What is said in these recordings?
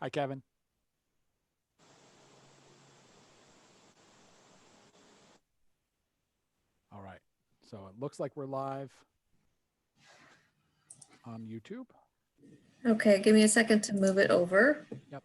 Hi, Kevin. All right. So it looks like we're live on YouTube. Okay, give me a second to move it over. Yep.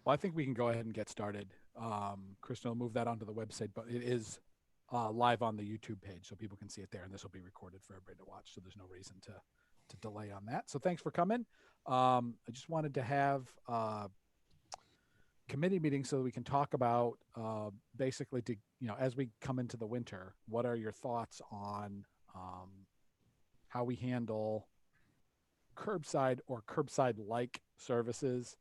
Well, I think we can go ahead and get started. Kristen will move that onto the website, but it is live on the YouTube page, so people can see it there, and this will be recorded for everybody to watch. So there's no reason to delay on that. So thanks for coming. I just wanted to have committee meeting so that we can talk about basically to as we come into the winter, what are your thoughts on how we handle curbside or curbside like services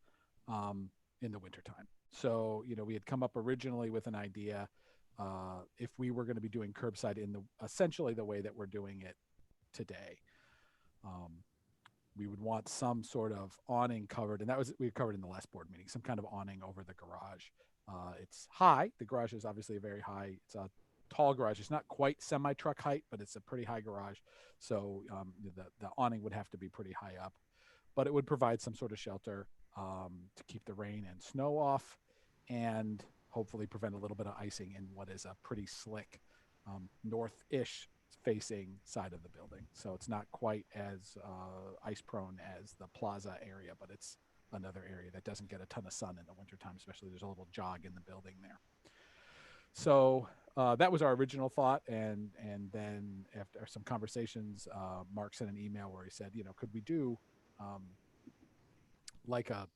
in the wintertime. So, we had come up originally with an idea if we were going to be doing curbside in the essentially the way that we're doing it today. We would want some sort of awning covered, and that was we covered in the last board meeting, some kind of awning over the garage. It's high. The garage is obviously a very high. It's a tall garage. It's not quite semi-truck height, but it's a pretty high garage. So the awning would have to be pretty high up, but it would provide some sort of shelter to keep the rain and snow off, and hopefully prevent a little bit of icing in what is a pretty slick north-ish facing side of the building. So it's not quite as ice prone as the plaza area, but it's another area that doesn't get a ton of sun in the wintertime, especially there's a little jog in the building there. So that was our original thought. And then after some conversations, Mark sent an email where he said, could we do like a,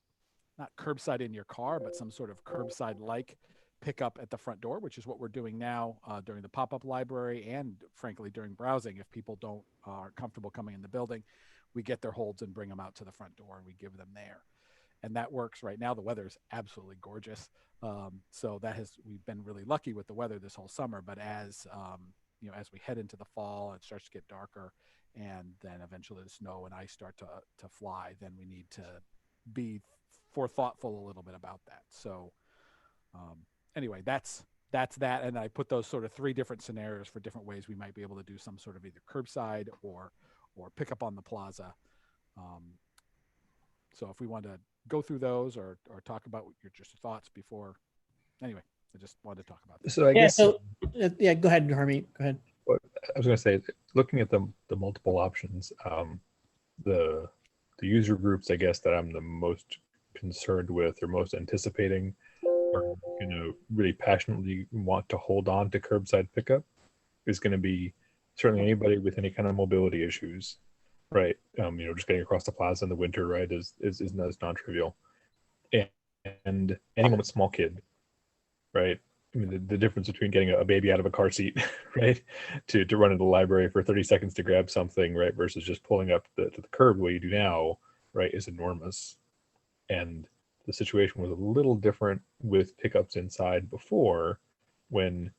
not curbside in your car, but some sort of curbside like pickup at the front door, which is what we're doing now during the pop-up library and frankly during browsing. If people aren't comfortable coming in the building, we get their holds and bring them out to the front door and we give them there. And that works right now. The weather is absolutely gorgeous. So we've been really lucky with the weather this whole summer, but as as we head into the fall, it starts to get darker and then eventually the snow and ice start to fly, then we need to be thoughtful a little bit about that. So anyway, that's that. And I put those sort of three different scenarios for different ways we might be able to do some sort of either curbside or pick up on the plaza. So if we want to go through those or talk about your just thoughts before, anyway, I just wanted to talk about that. So I guess, So yeah, go ahead, Harmeet. Go ahead. I was going to say, looking at the multiple options, the user groups, I guess, that I'm the most concerned with or most anticipating or really passionately want to hold on to curbside pickup is going to be certainly anybody with any kind of mobility issues, right? Just getting across the plaza in the winter, right, is non-trivial, and anyone with small kid, right? I mean, the difference between getting a baby out of a car seat, right, to run into the library for 30 seconds to grab something, right, versus just pulling up to the curb the way you do now, right, is enormous. And the situation was a little different with pickups inside before, when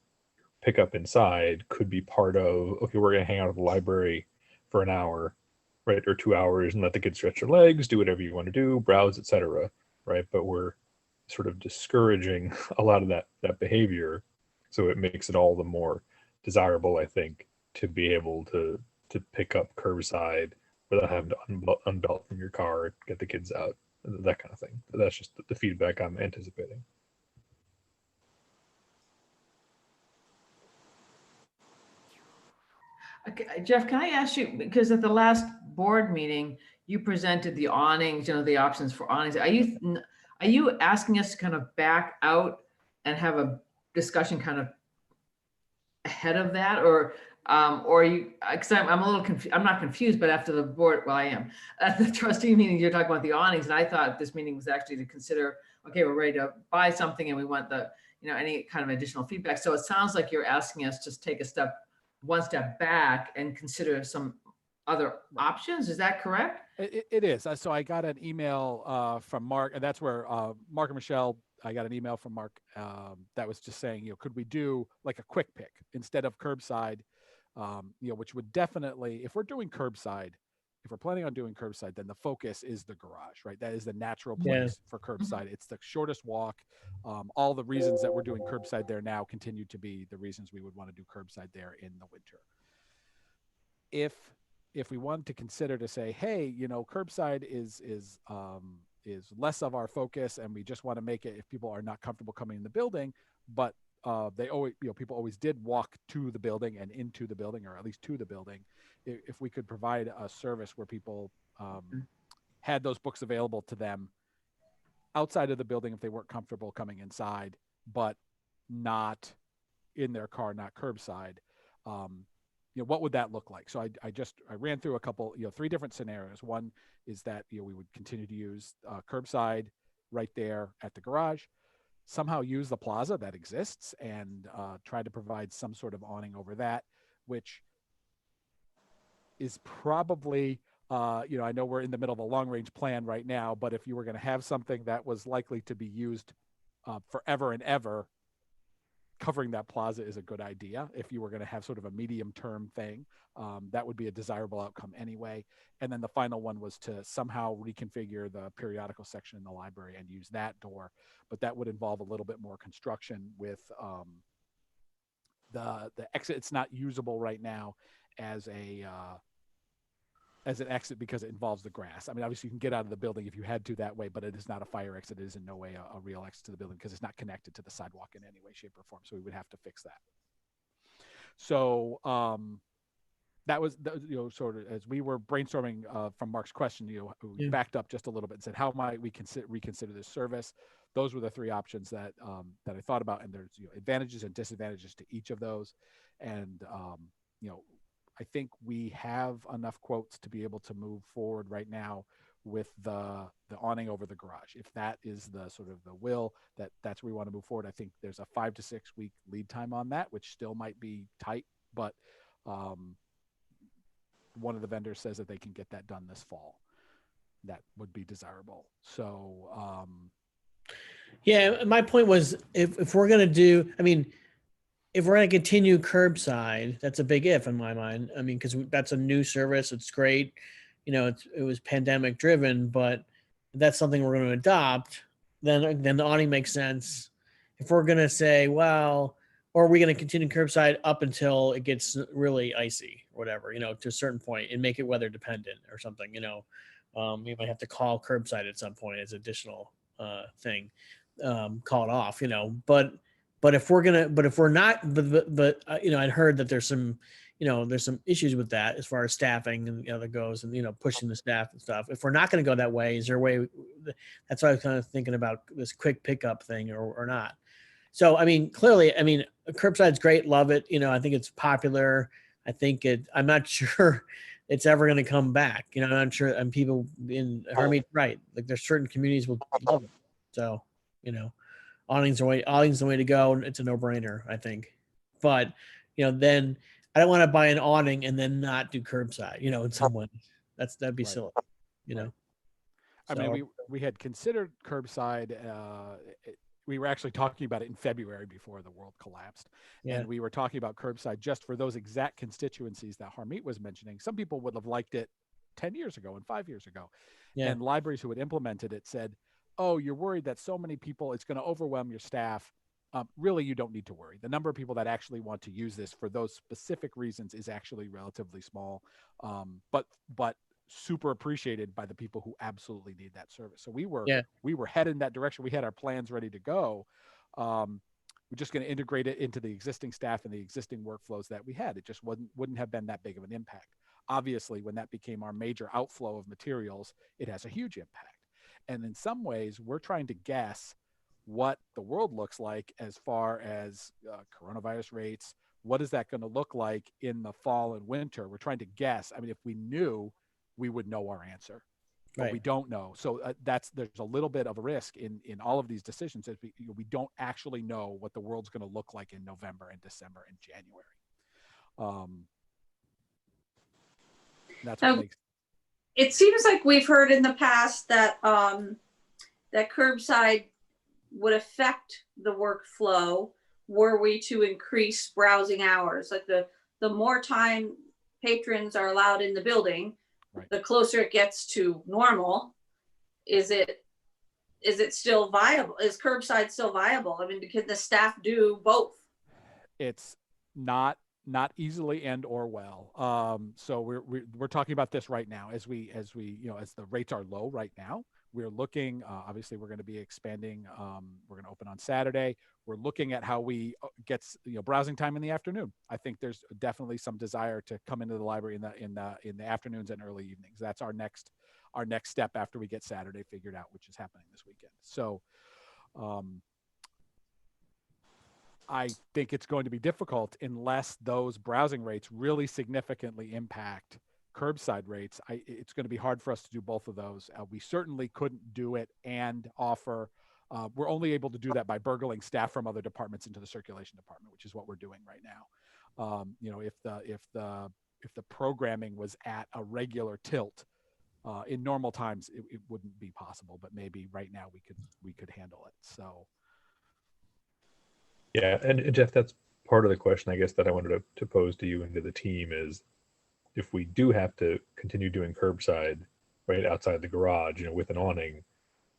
pickup inside could be part of, okay, we're going to hang out at the library for an hour, right, or 2 hours and let the kids stretch their legs, do whatever you want to do, browse, etc., right? But we're sort of discouraging a lot of that behavior, so it makes it all the more desirable, I think, to be able to pick up curbside without having to unbelt from your car, get the kids out, that kind of thing. That's just the feedback I'm anticipating. Okay, Jeff, can I ask you, because at the last board meeting, you presented the awnings, the options for awnings. Are you asking us to kind of back out and have a discussion kind of ahead of that? Or Or you, because I'm a little confused, I'm not confused, but after the board, well, I am. At the trustee meeting, you're talking about the awnings, and I thought this meeting was actually to consider, okay, we're ready to buy something and we want the, any kind of additional feedback. So it sounds like you're asking us to take one step back and consider some other options. Is that correct? It is. So I got an email from Mark, and that's where Mark and Michelle, I got an email from Mark that was just saying, could we do like a quick pick instead of curbside, which would definitely, if we're doing curbside, if we're planning on doing curbside, then the focus is the garage, right? That is the natural Yeah. place for curbside. It's the shortest walk. All the reasons that we're doing curbside there now continue to be the reasons we would want to do curbside there in the winter. If we want to consider to say, hey, curbside is less of our focus, and we just want to make it if people are not comfortable coming in the building, but they always, people always did walk to the building and into the building, or at least to the building. If we could provide a service where people had those books available to them outside of the building if they weren't comfortable coming inside, but not in their car, not curbside. What would that look like? So I ran through a couple, 3 different scenarios. One is that, we would continue to use curbside right there at the garage, somehow use the plaza that exists and try to provide some sort of awning over that, which is probably, I know we're in the middle of a long range plan right now, but if you were going to have something that was likely to be used forever and ever, covering that plaza is a good idea. If you were going to have sort of a medium term thing, that would be a desirable outcome anyway. And then the final one was to somehow reconfigure the periodical section in the library and use that door, but that would involve a little bit more construction with the exit. It's not usable right now as an exit because it involves the grass. I mean, obviously you can get out of the building if you had to that way, but it is not a fire exit. It is in no way a real exit to the building because it's not connected to the sidewalk in any way, shape, or form. So we would have to fix that. So that was, sort of as we were brainstorming from Mark's question, we backed up just a little bit and said, how might we reconsider this service? Those were the 3 options that I thought about, and there's advantages and disadvantages to each of those, and I think we have enough quotes to be able to move forward right now with the awning over the garage. If that is the sort of the will, that's where we want to move forward. I think there's a 5 to 6 week lead time on that, which still might be tight, but one of the vendors says that they can get that done this fall. That would be desirable. So Yeah, my point was if we're gonna do, I mean, if we're gonna continue curbside, that's a big if in my mind. I mean, because that's a new service. It's great. It was pandemic driven, but if that's something we're going to adopt, then the awning makes sense. If we're going to say, well, or are we going to continue curbside up until it gets really icy or whatever, to a certain point and make it weather dependent or something, we might have to call curbside at some point as additional thing, call it off, but if we're not, I'd heard that there's some issues with that as far as staffing and that goes, and pushing the staff and stuff. If we're not going to go that way, is there a way? That's why I was kind of thinking about this quick pickup thing or not. So I mean, clearly, curbside's great, love it. I think it's popular. I think I'm not sure it's ever going to come back. I'm not sure. And people in Hermit, right? Like there's certain communities will love it. So awning's the way to go, and it's a no-brainer, I think. But then I don't want to buy an awning and then not do curbside. In some way, that'd be Right. silly. Right. I So, mean, we had considered curbside. We were actually talking about it in February before the world collapsed, and we were talking about curbside just for those exact constituencies that Harmeet was mentioning. Some people would have liked it 10 years ago and 5 years ago, and libraries who had implemented it said, oh, you're worried that so many people, it's going to overwhelm your staff. Really, you don't need to worry. The number of people that actually want to use this for those specific reasons is actually relatively small, but super appreciated by the people who absolutely need that service. So we were headed in that direction. We had our plans ready to go. We're just going to integrate it into the existing staff and the existing workflows that we had. It just wouldn't have been that big of an impact. Obviously, when that became our major outflow of materials, it has a huge impact. And in some ways, we're trying to guess what the world looks like as far as coronavirus rates, what is that going to look like in the fall and winter? We're trying to guess. I mean, if we knew, we would know our answer, but we Right. don't know. So there's a little bit of a risk in all of these decisions as we don't actually know what the world's going to look like in November and December and January. That's what makes. It seems like we've heard in the past that that curbside would affect the workflow were we to increase browsing hours. Like the more time patrons are allowed in the building, Right. the closer it gets to normal. Is it still viable? Is curbside still viable? I mean, can the staff do both? It's not easily and or well. So we're talking about this right now as we as the rates are low right now. We're looking, obviously we're going to be expanding. We're going to open on Saturday. We're looking at how we get browsing time in the afternoon. I think there's definitely some desire to come into the library in the afternoons and early evenings. That's our next step after we get Saturday figured out, which is happening this weekend. So I think it's going to be difficult unless those browsing rates really significantly impact curbside rates. It's going to be hard for us to do both of those. We certainly couldn't do it and offer. We're only able to do that by burgling staff from other departments into the circulation department, which is what we're doing right now. If the programming was at a regular tilt in normal times, it wouldn't be possible. But maybe right now we could handle it. So. Yeah, and Jeff, that's part of the question, I guess, that I wanted to pose to you and to the team is, if we do have to continue doing curbside right outside the garage, with an awning,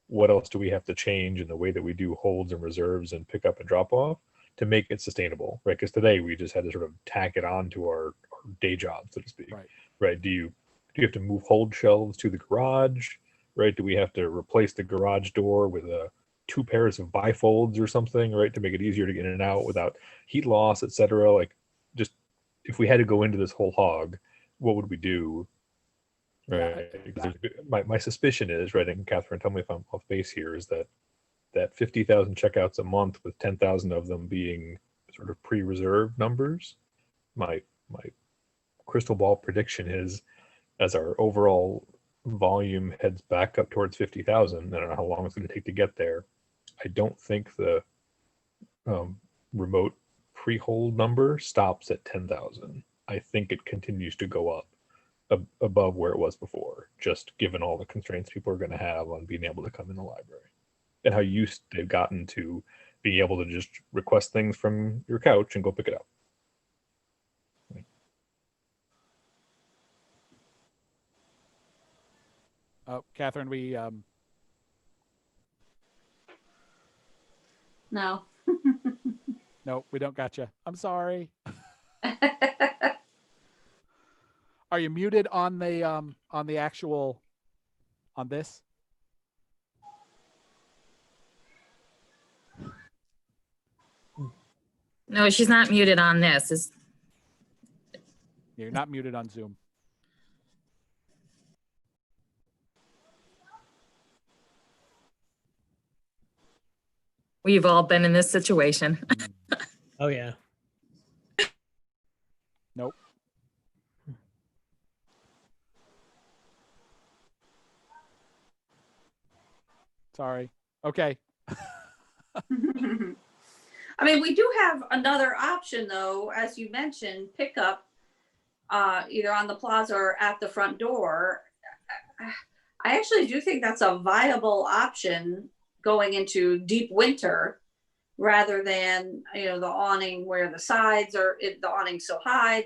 what else do we have to change in the way that we do holds and reserves and pick up and drop off to make it sustainable, right? Because today we just had to sort of tack it on to our day job, so to speak, right? Do you have to move hold shelves to the garage, right? Do we have to replace the garage door with two pairs of bifolds or something, right, to make it easier to get in and out without heat loss, etc.? Like, just if we had to go into this whole hog, what would we do? Right. My suspicion is, right, and Catherine, tell me if I'm off base here, is that 50,000 checkouts a month with 10,000 of them being sort of pre-reserved numbers. My crystal ball prediction is, as our overall volume heads back up towards 50,000, I don't know how long it's going to take to get there. I don't think the remote pre-hold number stops at 10,000. I think it continues to go up above where it was before, just given all the constraints people are going to have on being able to come in the library and how used they've gotten to being able to just request things from your couch and go pick it up. Oh, Catherine, we No. no, we don't got you. I'm sorry. Are you muted on the actual on this? No, she's not muted on this. Yeah, you're not muted on Zoom. We've all been in this situation. Oh yeah. Nope. Sorry. Okay. I mean, we do have another option though, as you mentioned, pickup either on the plaza or at the front door. I actually do think that's a viable option going into deep winter, rather than the awning where the sides are, the awning's so high,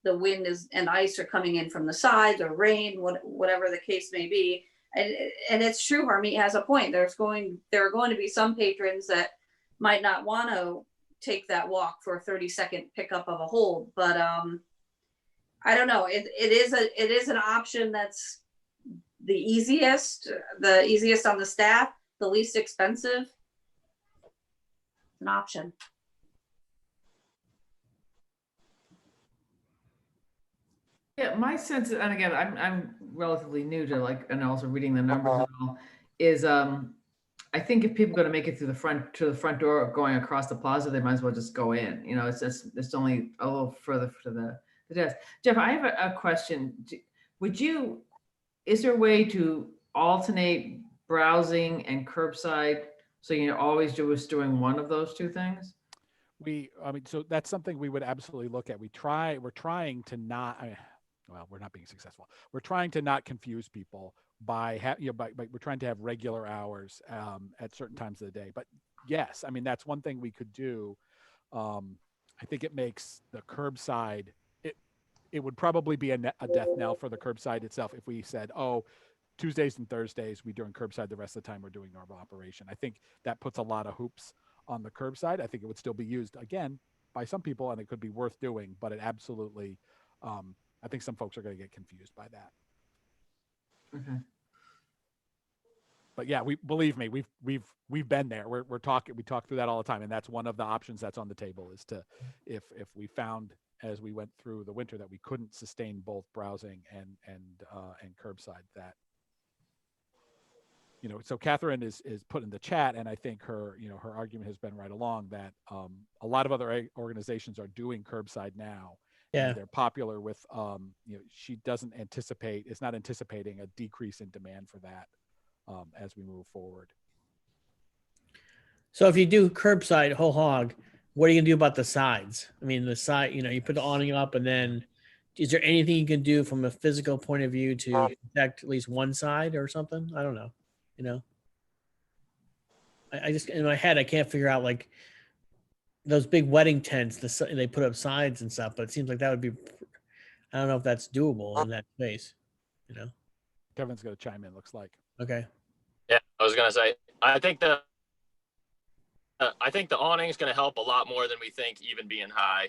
the wind is and ice are coming in from the sides, or rain, whatever the case may be. And it's true, Harmeet has a point. There are going to be some patrons that might not want to take that walk for a 30-second pickup of a hold, but I don't know. It is an option that's the easiest on the staff, the least expensive. An option. Yeah, my sense, and again, I'm relatively new to and also reading the numbers and all, is I think if people are going to make it through the front door going across the plaza, they might as well just go in. You know, it's only a little further to the desk. Jeff, I have a question. Is there a way to alternate browsing and curbside so you're always just doing one of those two things? So that's something we would absolutely look at. We're trying to not, well, we're not being successful. We're trying to not confuse people by we're trying to have regular hours at certain times of the day. But yes, I mean, that's one thing we could do. I think it makes the curbside, it would probably be a death knell for the curbside itself if we said, oh, Tuesdays and Thursdays, we doing curbside. The rest of the time, we're doing normal operation. I think that puts a lot of hoops on the curbside. I think it would still be used again by some people, and it could be worth doing. But it absolutely, I think some folks are going to get confused by that. Okay. But yeah, believe me, we've been there. We talk through that all the time, and that's one of the options that's on the table. Is to if we found as we went through the winter that we couldn't sustain both browsing and curbside, that so Catherine is put in the chat, and I think her argument has been right along that a lot of other organizations are doing curbside now. Yeah. And they're popular with she is not anticipating a decrease in demand for that as we move forward. So if you do curbside whole hog, what are you gonna do about the sides? I mean, the side, you put the awning up, and then is there anything you can do from a physical point of view to protect at least one side or something? I don't know. I just, in my head, I can't figure out like those big wedding tents, they put up sides and stuff, but it seems like that would be, I don't know if that's doable in that space, Kevin's going to chime in, looks like. Okay. Yeah, I was gonna say, I think the awning is gonna help a lot more than we think, even being high.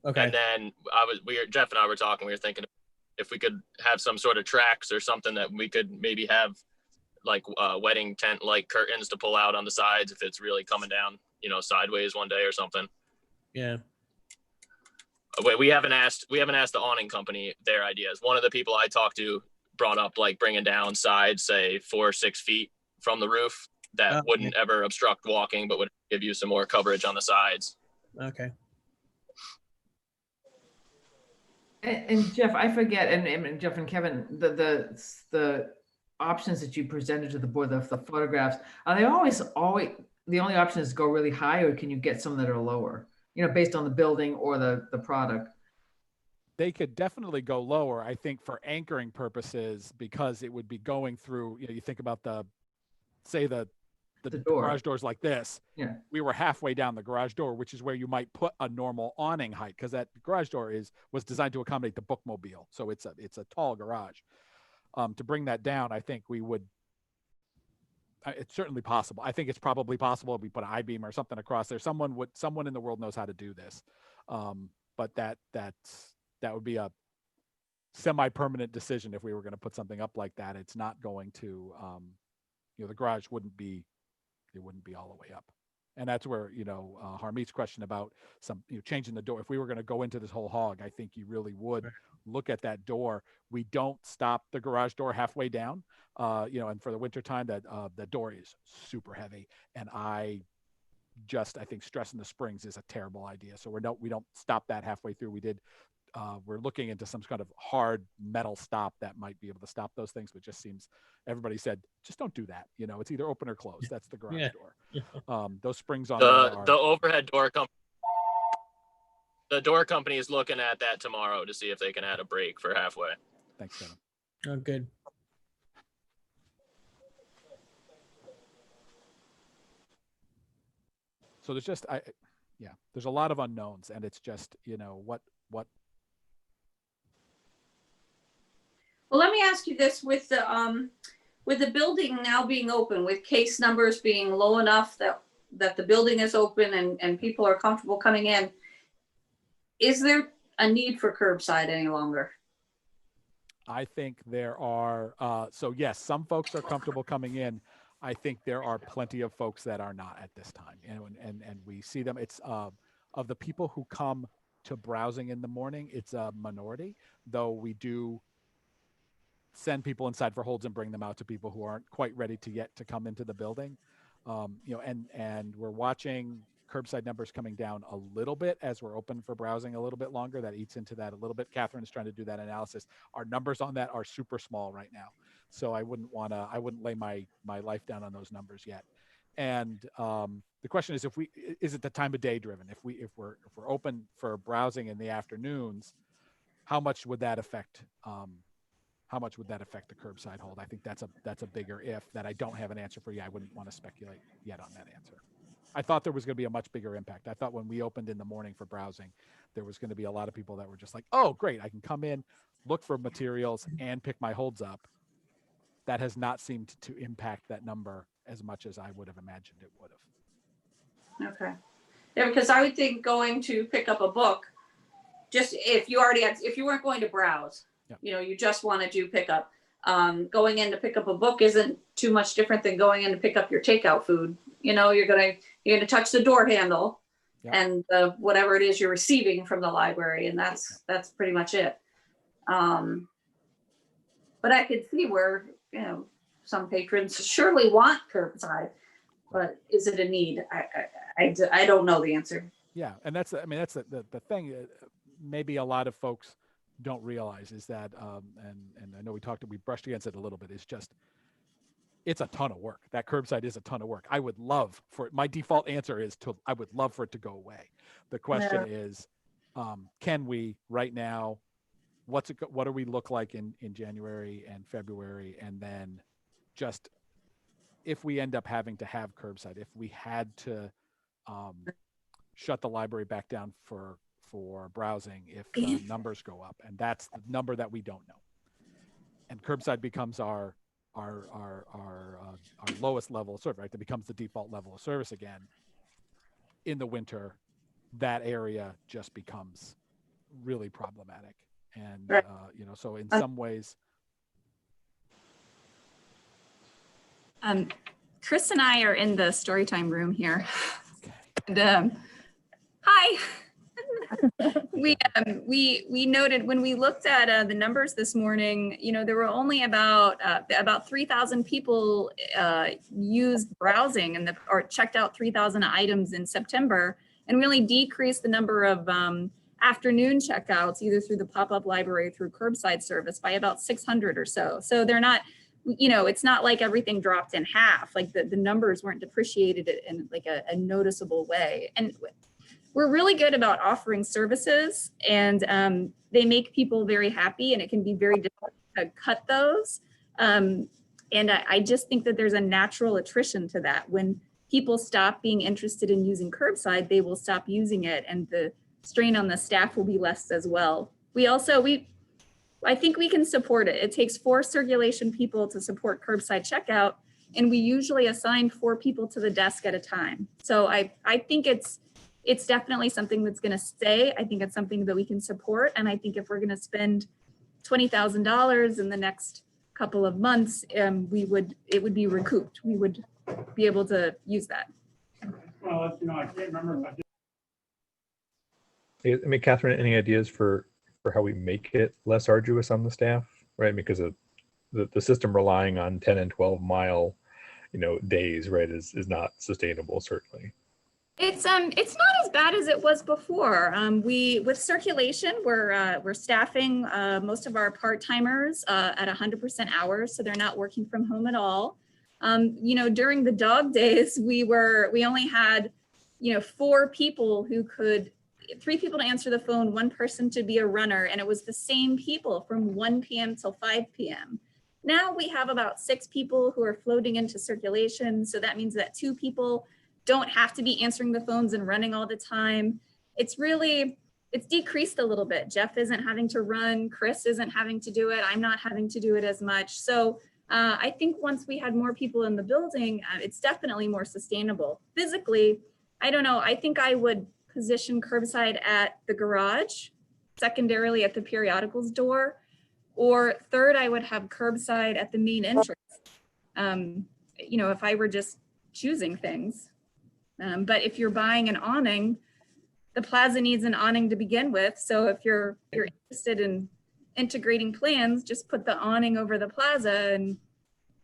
Okay. And then Jeff and I were talking. We were thinking if we could have some sort of tracks or something that we could maybe have like wedding tent like curtains to pull out on the sides if it's really coming down, sideways one day or something. Yeah. Wait, we haven't asked the awning company their ideas. One of the people I talked to brought up like bringing down sides, say 4 or 6 feet from the roof that wouldn't ever obstruct walking, but would give you some more coverage on the sides. Okay. And Jeff, I forget, and Jeff and Kevin, the options that you presented to the board, the photographs, are they always the only option is go really high, or can you get some that are lower, based on the building or the product? They could definitely go lower, I think, for anchoring purposes, because it would be going through, you think about the garage doors like this. Yeah. We were halfway down the garage door, which is where you might put a normal awning height, because that garage door was designed to accommodate the bookmobile. So it's a tall garage. To bring that down, I think we would. It's certainly possible. I think it's probably possible if we put an I-beam or something across there. Someone in the world knows how to do this. But that would be a semi-permanent decision if we were going to put something up like that. It's not going to, the garage wouldn't be all the way up. And that's where, Harmeet's question about changing the door. If we were going to go into this whole hog, I think you really would look at that door. We don't stop the garage door halfway down, and for the wintertime, the door is super heavy. And I think stressing the springs is a terrible idea. So we don't stop that halfway through. We're looking into some kind of hard metal stop that might be able to stop those things, but just seems, everybody said, just don't do that. It's either open or closed. That's the garage door. Those springs on the overhead door company. The door company is looking at that tomorrow to see if they can add a break for halfway. Thanks, Kevin. Oh, good. So there's just, there's a lot of unknowns, and it's just, what. Well, let me ask you this: with the building now being open, with case numbers being low enough that the building is open and people are comfortable coming in, is there a need for curbside any longer? I think there are. So yes, some folks are comfortable coming in. I think there are plenty of folks that are not at this time, and we see them. It's of the people who come to browsing in the morning, it's a minority, though we do send people inside for holds and bring them out to people who aren't quite ready to come into the building. You know, and we're watching curbside numbers coming down a little bit as we're open for browsing a little bit longer. That eats into that a little bit. Catherine is trying to do that analysis. Our numbers on that are super small right now, so I wouldn't lay my life down on those numbers yet. And the question is, is it the time of day driven? If we're open for browsing in the afternoons, how much would that affect? How much would that affect the curbside hold? I think that's a bigger if that I don't have an answer for you. I wouldn't want to speculate yet on that answer. I thought there was going to be a much bigger impact. I thought when we opened in the morning for browsing, there was going to be a lot of people that were just like, oh, great, I can come in, look for materials, and pick my holds up. That has not seemed to impact that number as much as I would have imagined it would have. Okay. Yeah, because I would think going to pick up a book, just if you weren't going to browse, Yep. you know, you just want to do pickup. Going in to pick up a book isn't too much different than going in to pick up your takeout food. You know, you're gonna touch the door handle, Yep. and whatever it is you're receiving from the library, and that's pretty much it. But I could see where, you know, some patrons surely want curbside, but is it a need? I don't know the answer. Yeah, and that's the thing. Maybe a lot of folks don't realize is that, and I know we brushed against it a little bit. Is just it's a ton of work. That curbside is a ton of work. I would love for it. My default answer is I would love for it to go away. The question is, can we right now? What do we look like in January and February, and then just if we end up having to have curbside, if we had to shut the library back down for browsing, if the numbers go up, and that's the number that we don't know, and curbside becomes our lowest level of service, right? That becomes the default level of service again. In the winter, that area just becomes really problematic, and right. You know, so in some ways. Chris and I are in the storytime room here. And, hi. We noted when we looked at the numbers this morning, you know, there were only about 3,000 people used browsing or checked out 3,000 items in September, and really decreased the number of afternoon checkouts either through the pop-up library or through curbside service by about 600 or so. So they're not, you know, it's not like everything dropped in half. Like the numbers weren't depreciated in like a noticeable way. And we're really good about offering services, and they make people very happy, and it can be very difficult to cut those. And I just think that there's a natural attrition to that. When people stop being interested in using curbside, they will stop using it, and the strain on the staff will be less as well. I think we can support it. It takes 4 circulation people to support curbside checkout, and we usually assign 4 people to the desk at a time. So I think it's definitely something that's going to stay. I think it's something that we can support. And I think if we're going to spend $20,000 in the next couple of months, it would be recouped. We would be able to use that. Well, you know, I can't remember if I did. I mean, Catherine, any ideas for how we make it less arduous on the staff, right? Because of the system relying on 10 and 12 mile, you know, days, right, is not sustainable, certainly. It's not as bad as it was before. With circulation, we're staffing most of our part-timers at 100% hours, so they're not working from home at all. You know, during the dog days, we only had, you know, 4 people who could, 3 people to answer the phone, 1 person to be a runner, and it was the same people from 1 p.m. till 5 p.m. Now we have about 6 people who are floating into circulation, so that means that 2 people don't have to be answering the phones and running all the time. It's decreased a little bit. Jeff isn't having to run, Chris isn't having to do it, I'm not having to do it as much. So I think once we had more people in the building, it's definitely more sustainable. Physically, I don't know, I think I would position curbside at the garage, secondarily at the periodicals door, or third, I would have curbside at the main entrance. You know, if I were just choosing things. But if you're buying an awning, the plaza needs an awning to begin with. So if you're interested in integrating plans, just put the awning over the plaza, and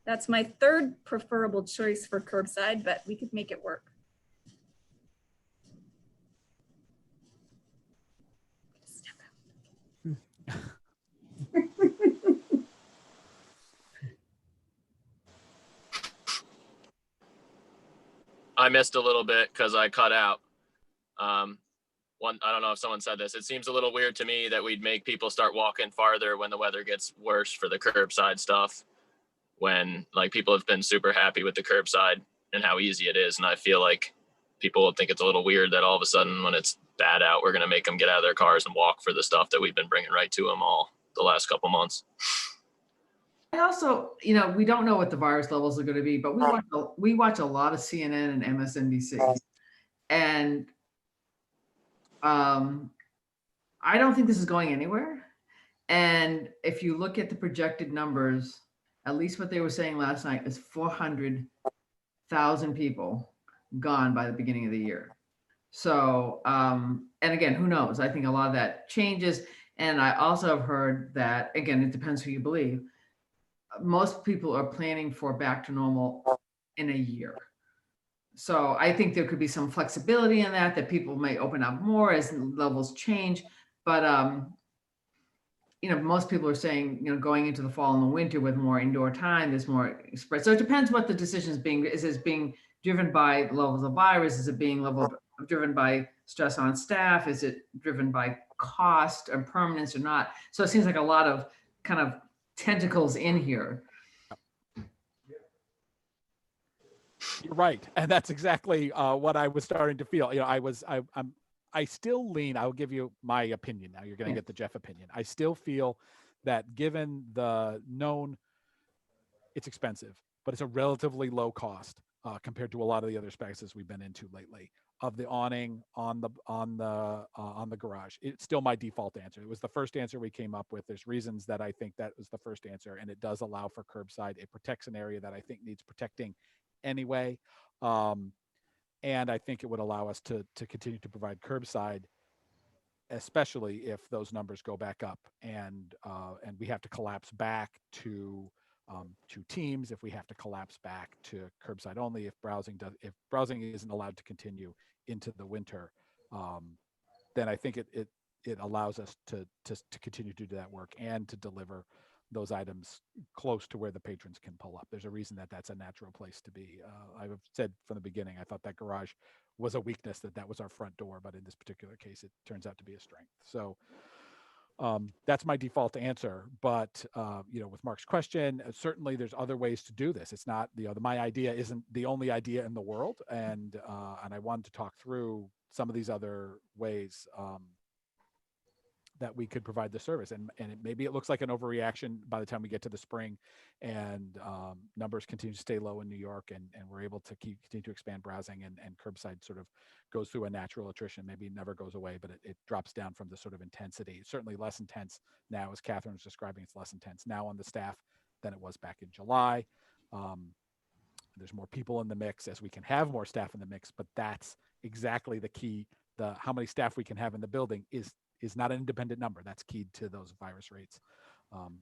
That's my third preferable choice for curbside, but we could make it work. I missed a little bit because I cut out. I don't know if someone said this. It seems a little weird to me that we'd make people start walking farther when the weather gets worse for the curbside stuff, when like people have been super happy with the curbside and how easy it is. And I feel like people would think it's a little weird that all of a sudden when it's bad out, we're going to make them get out of their cars and walk for the stuff that we've been bringing right to them all the last couple months. I also, we don't know what the virus levels are going to be, but we watch a lot of CNN and MSNBC, and I don't think this is going anywhere. And if you look at the projected numbers, at least what they were saying last night is 400,000 people gone by the beginning of the year. So, and again, who knows? I think a lot of that changes. And I also have heard that, again, it depends who you believe. Most people are planning for back to normal in a year. So I think there could be some flexibility in that people may open up more as levels change. But, most people are saying, going into the fall and the winter with more indoor time, there's more spread. So it depends what the decision is being, is it being driven by levels of virus? Is it being driven by stress on staff? Is it driven by cost or permanence or not? So it seems like a lot of kind of tentacles in here. You're right, and that's exactly what I was starting to feel. I still lean. I'll give you my opinion now. You're going to get the Jeff opinion. I still feel that given the known, it's expensive, but it's a relatively low cost compared to a lot of the other spaces we've been into lately. Of the awning on the garage, it's still my default answer. It was the first answer we came up with. There's reasons that I think that was the first answer, and it does allow for curbside. It protects an area that I think needs protecting anyway, and I think it would allow us to continue to provide curbside, especially if those numbers go back up and we have to collapse back to teams, if we have to collapse back to curbside only, if browsing isn't allowed to continue into the winter, then I think it allows us to continue to do that work and to deliver those items close to where the patrons can pull up. There's a reason that that's a natural place to be. I've said from the beginning, I thought that garage was a weakness, that was our front door, but in this particular case, it turns out to be a strength. So that's my default answer. But with Mark's question, certainly there's other ways to do this. It's not my idea isn't the only idea in the world, and I wanted to talk through some of these other ways that we could provide the service, and maybe it looks like an overreaction by the time we get to the spring, and numbers continue to stay low in New York, and we're able to continue to expand browsing, and curbside sort of goes through a natural attrition. Maybe it never goes away, but it drops down from the sort of intensity. It's certainly less intense now, as Catherine was describing. It's less intense now on the staff than it was back in July. There's more people in the mix, as we can have more staff in the mix, but that's exactly the key. How many staff we can have in the building is not an independent number. That's keyed to those virus rates.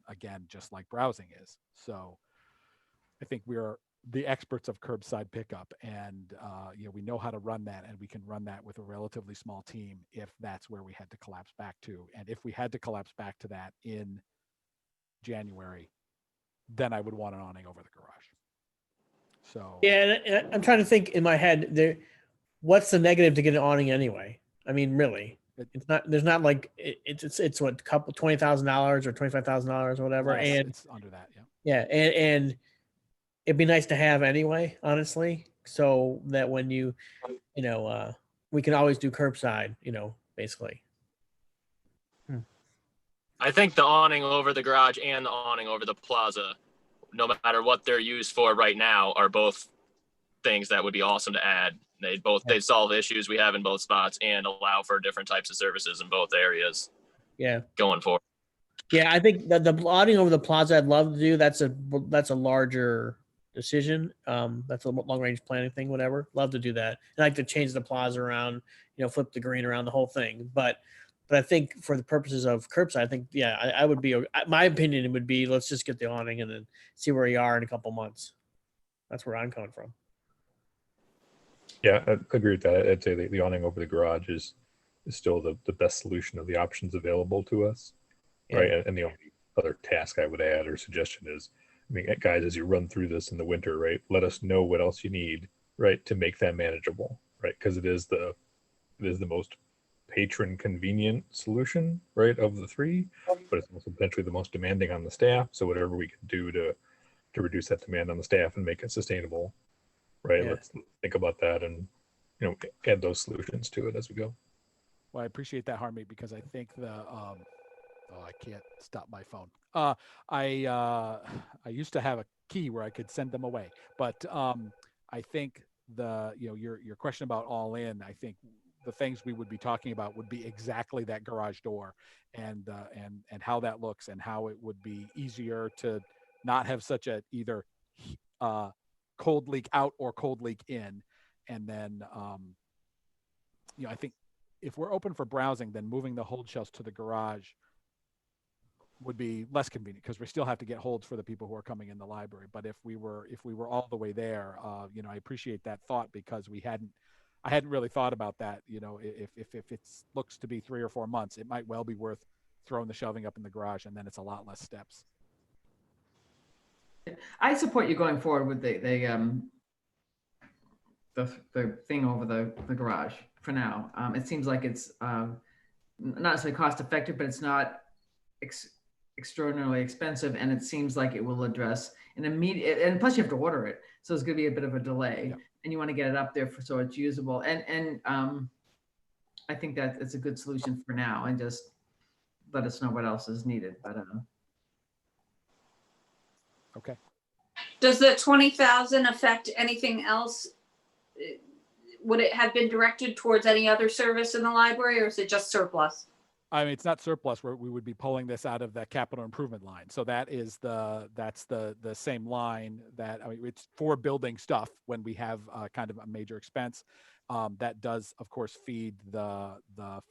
Again, just like browsing is. So I think we are the experts of curbside pickup, and we know how to run that, and we can run that with a relatively small team if that's where we had to collapse back to. And if we had to collapse back to that in January, then I would want an awning over the garage. So yeah, and I'm trying to think in my head what's the negative to get an awning anyway? I mean, really. It's not. There's not like it's what, couple $20,000 or $25,000 or whatever, and it's under that. Yeah, and it'd be nice to have anyway, honestly, so that when we can always do curbside, basically. I think the awning over the garage and the awning over the plaza, no matter what they're used for right now, are both things that would be awesome to add. They'd solve issues we have in both spots and allow for different types of services in both areas. Yeah. Going forward. Yeah, I think the awning over the plaza I'd love to do. That's a larger decision. That's a long range planning thing, whatever. Love to do that. I like to change the plaza around, flip the green around, the whole thing. But But I think for the purposes of curbside, I think, yeah, I would be, my opinion would be, let's just get the awning and then see where you are in a couple months. That's where I'm coming from. Yeah, I agree with that. I'd say the awning over the garage is still the best solution of the options available to us, right? And the only other task I would add or suggestion is, I mean, guys, as you run through this in the winter, right, let us know what else you need, right, to make that manageable, right? Because it is the most patron convenient solution, right, of the three, but it's also potentially the most demanding on the staff. So whatever we can do to reduce that demand on the staff and make it sustainable, right? Yeah. Let's think about that and, you know, add those solutions to it as we go. Well, I appreciate that, Harmeet, because I think oh, I can't stop my phone. I used to have a key where I could send them away, but I think your question about all in, I think the things we would be talking about would be exactly that garage door and how that looks and how it would be easier to not have such a either cold leak out or cold leak in. And then, I think if we're open for browsing, then moving the hold shelves to the garage would be less convenient because we still have to get holds for the people who are coming in the library. But if we were all the way there, I appreciate that thought because I hadn't really thought about that. If it looks to be 3 or 4 months, it might well be worth throwing the shelving up in the garage, and then it's a lot less steps. I support you going forward with the thing over the garage for now. It seems like it's not necessarily cost effective, but it's not extraordinarily expensive, and it seems like it will address an immediate. And plus, you have to order it, so it's going to be a bit of a delay, and you want to get it up there so it's usable. And I think that it's a good solution for now, and just let us know what else is needed. But Okay. Does the 20,000 affect anything else? Would it have been directed towards any other service in the library, or is it just surplus? I mean, it's not surplus where we would be pulling this out of the capital improvement line. So that's the same line that, I mean, it's for building stuff when we have kind of a major expense. That does, of course, feed the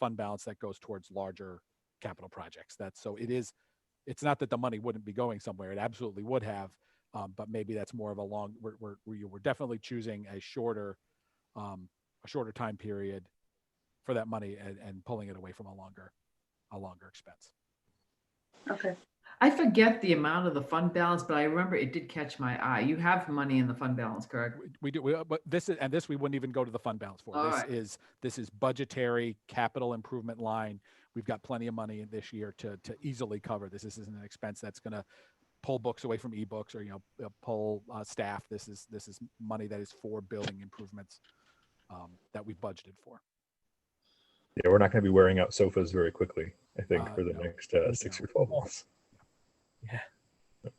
fund balance that goes towards larger capital projects. It's not that the money wouldn't be going somewhere. It absolutely would have. But maybe that's more of a we're definitely choosing a shorter time period for that money and pulling it away from a longer expense. Okay. I forget the amount of the fund balance, but I remember it did catch my eye. You have money in the fund balance, correct? We do, but this we wouldn't even go to the fund balance for. This is budgetary capital improvement line. We've got plenty of money in this year to easily cover this. This isn't an expense that's going to pull books away from ebooks or pull staff. This is money that is for building improvements that we budgeted for. Yeah, we're not going to be wearing out sofas very quickly, I think, for the next 6 or 12 months. Yeah.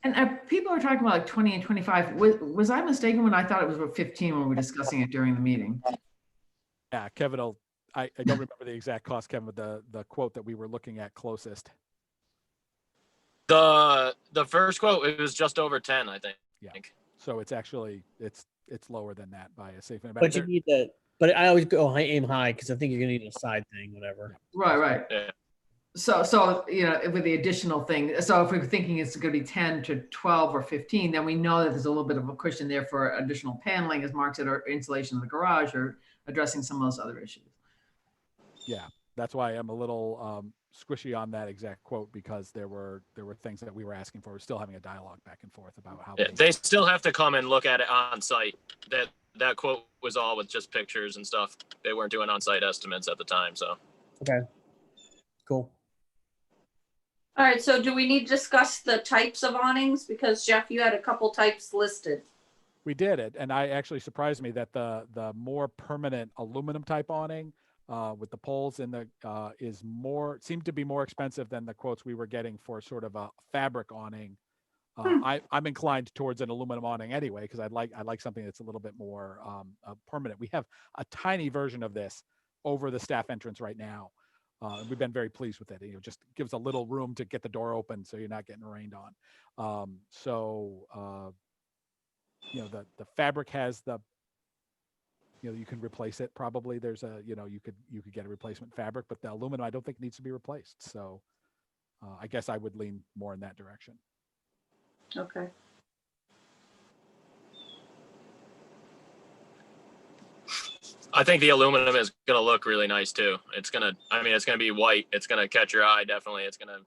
And people are talking about like 20 and 25. Was I mistaken when I thought it was about 15 when we were discussing it during the meeting? Yeah, Kevin, I don't remember the exact cost, Kevin, but the quote that we were looking at closest. The first quote, it was just over 10, I think. Yeah. So it's actually it's lower than that by a safe amount. But you need that. But I always go aim high because I think you're gonna need a side thing, whatever. Right. Yeah. So with the additional thing, so if we're thinking it's going to be 10 to 12 or 15, then we know that there's a little bit of a cushion there for additional paneling, as Mark said, or insulation of the garage, or addressing some of those other issues. Yeah, that's why I'm a little squishy on that exact quote, because there were things that we were asking for. We're still having a dialogue back and forth about how they still have to come and look at it on site. That quote was all with just pictures and stuff. They weren't doing on-site estimates at the time, so. Okay. Cool. All right, so do we need to discuss the types of awnings? Because Jeff, you had a couple types listed. We did it, and I actually surprised me that the more permanent aluminum type awning with the poles in the seemed to be more expensive than the quotes we were getting for sort of a fabric awning. I'm inclined towards an aluminum awning anyway, because I like something that's a little bit more permanent. We have a tiny version of this over the staff entrance right now. We've been very pleased with it. It just gives a little room to get the door open so you're not getting rained on. The fabric has the you can replace it. Probably there's a, you could get a replacement fabric, but the aluminum I don't think needs to be replaced. So I guess I would lean more in that direction. Okay. I think the aluminum is going to look really nice too. It's going to be white. It's going to catch your eye. Definitely. It's going to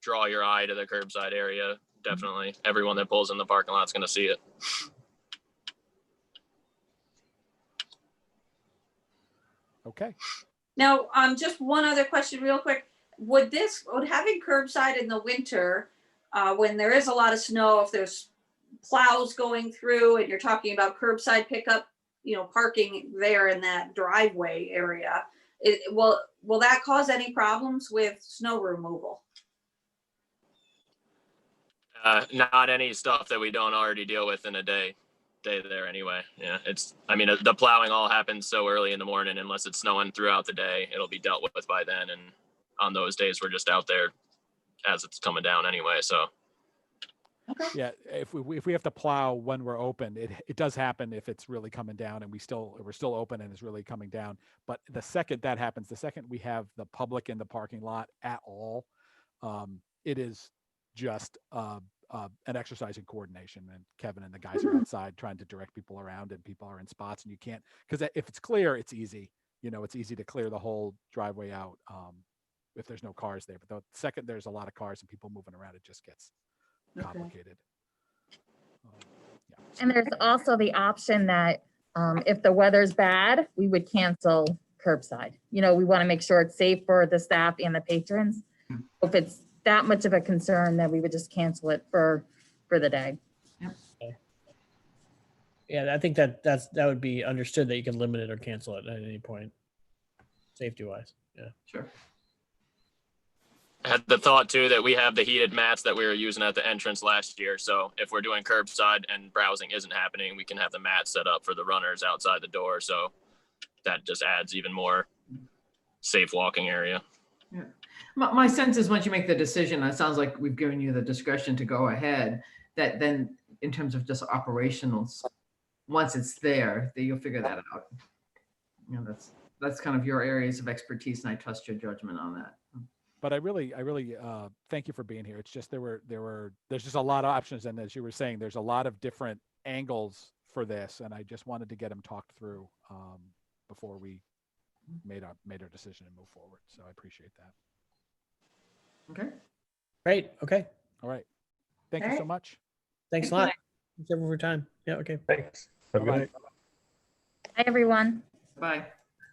draw your eye to the curbside area. Definitely. Everyone that pulls in the parking lot is going to see it. Okay. Now, just one other question real quick. Would having curbside in the winter, when there is a lot of snow, if there's plows going through and you're talking about curbside pickup, parking there in that driveway area, will that cause any problems with snow removal? Not any stuff that we don't already deal with in a day there anyway. Yeah, the plowing all happens so early in the morning. Unless it's snowing throughout the day, it'll be dealt with by then. And on those days, we're just out there as it's coming down anyway. So. Okay. Yeah, if we have to plow when we're open, it does happen if it's really coming down and we're still open and it's really coming down. But the second that happens, the second we have the public in the parking lot at all, it is just an exercise in coordination. And Kevin and the guys are outside trying to direct people around, and people are in spots, and you can't, because if it's clear, it's easy. It's easy to clear the whole driveway out if there's no cars there. But the second there's a lot of cars and people moving around, it just gets complicated. Yeah. And there's also the option that if the weather's bad, we would cancel curbside. We want to make sure it's safe for the staff and the patrons. If it's that much of a concern, then we would just cancel it for the day. Yeah, I think that would be understood, that you can limit it or cancel it at any point, safety wise. Yeah, Sure. I had the thought too that we have the heated mats that we were using at the entrance last year. So if we're doing curbside and browsing isn't happening, we can have the mat set up for the runners outside the door. So that just adds even more safe walking area. Yeah. My sense is once you make the decision, it sounds like we've given you the discretion to go ahead, that then in terms of just operationals, once it's there, that you'll figure that out. That's kind of your areas of expertise, and I trust your judgment on that. But I really thank you for being here. It's just there's just a lot of options, and as you were saying, there's a lot of different angles for this, and I just wanted to get them talked through before we made our decision and move forward. So I appreciate that. Okay. great. Okay, All right. Thank you so much. thanks a lot. Thanks everyone for your time. Yeah, okay. Thanks. Have a good Bye-bye. night. Hi, everyone. Bye.